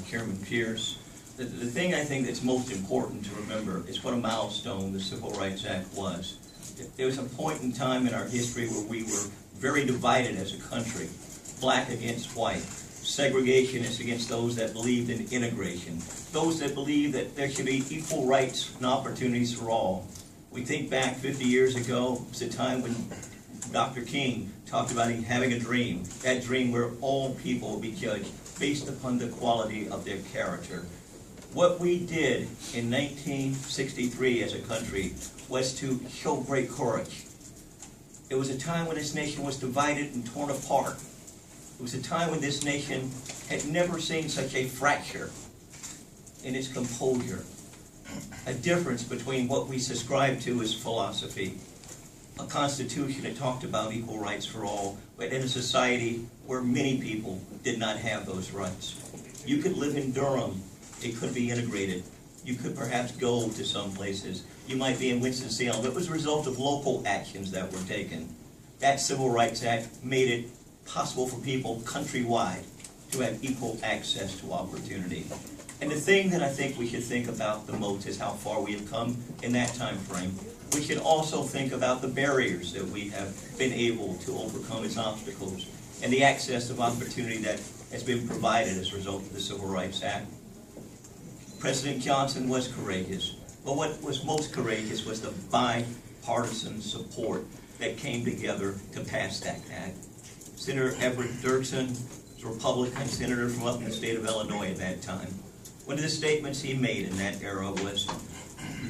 Chairman Pierce. The thing I think that's most important to remember is what a milestone the Civil Rights Act was. There was a point in time in our history where we were very divided as a country, black against white, segregationists against those that believed in integration, those that believed that there should be equal rights and opportunities for all. We think back 50 years ago, it was a time when Dr. King talked about having a dream, that dream where all people will be judged based upon the quality of their character. What we did in 1963 as a country was to show great courage. It was a time when this nation was divided and torn apart. It was a time when this nation had never seen such a fracture in its composure, a difference between what we subscribe to as philosophy, a constitution that talked about equal rights for all, but in a society where many people did not have those rights. You could live in Durham. It could be integrated. You could perhaps go to some places. You might be in Winston-Salem. It was a result of local actions that were taken. That Civil Rights Act made it possible for people countrywide to have equal access to opportunity. And the thing that I think we should think about the most is how far we have come in that time frame. We should also think about the barriers that we have been able to overcome as obstacles and the access of opportunity that has been provided as a result of the Civil Rights Act. President Johnson was courageous, but what was most courageous was the bipartisan support that came together to pass that act. Senator Everett Dirksen was a Republican senator from up in the state of Illinois at that time. One of the statements he made in that era was,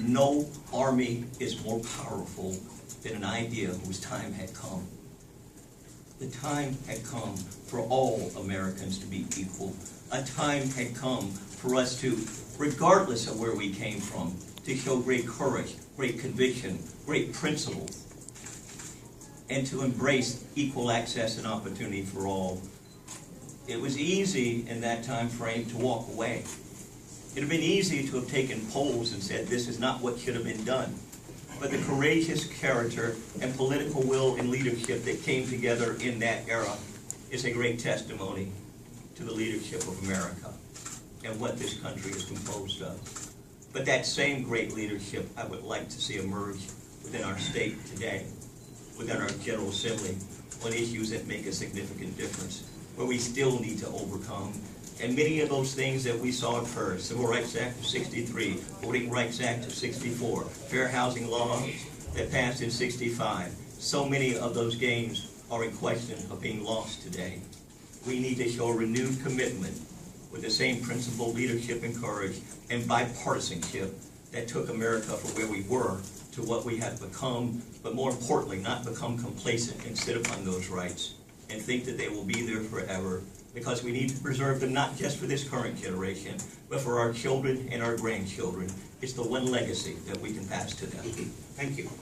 "No army is more powerful than an idea whose time had come." The time had come for all Americans to be equal. A time had come for us to, regardless of where we came from, to show great courage, great conviction, great principle, and to embrace equal access and opportunity for all. It was easy in that time frame to walk away. It would have been easy to have taken polls and said this is not what should have been done. But the courageous character and political will and leadership that came together in that era is a great testimony to the leadership of America and what this country is composed of. But that same great leadership I would like to see emerge within our state today, within our General Assembly, on issues that make a significant difference, where we still need to overcome. And many of those things that we saw occur, Civil Rights Act of 63, Voting Rights Act of 64, fair housing laws that passed in 65, so many of those gains are in question of being lost today. We need to show a renewed commitment with the same principle, leadership, and courage, and bipartisanship that took America from where we were to what we have become, but more importantly, not become complacent and sit upon those rights and think that they will be there forever, because we need to preserve them not just for this current generation, but for our children and our grandchildren. It's the one legacy that we can pass to them. Thank you.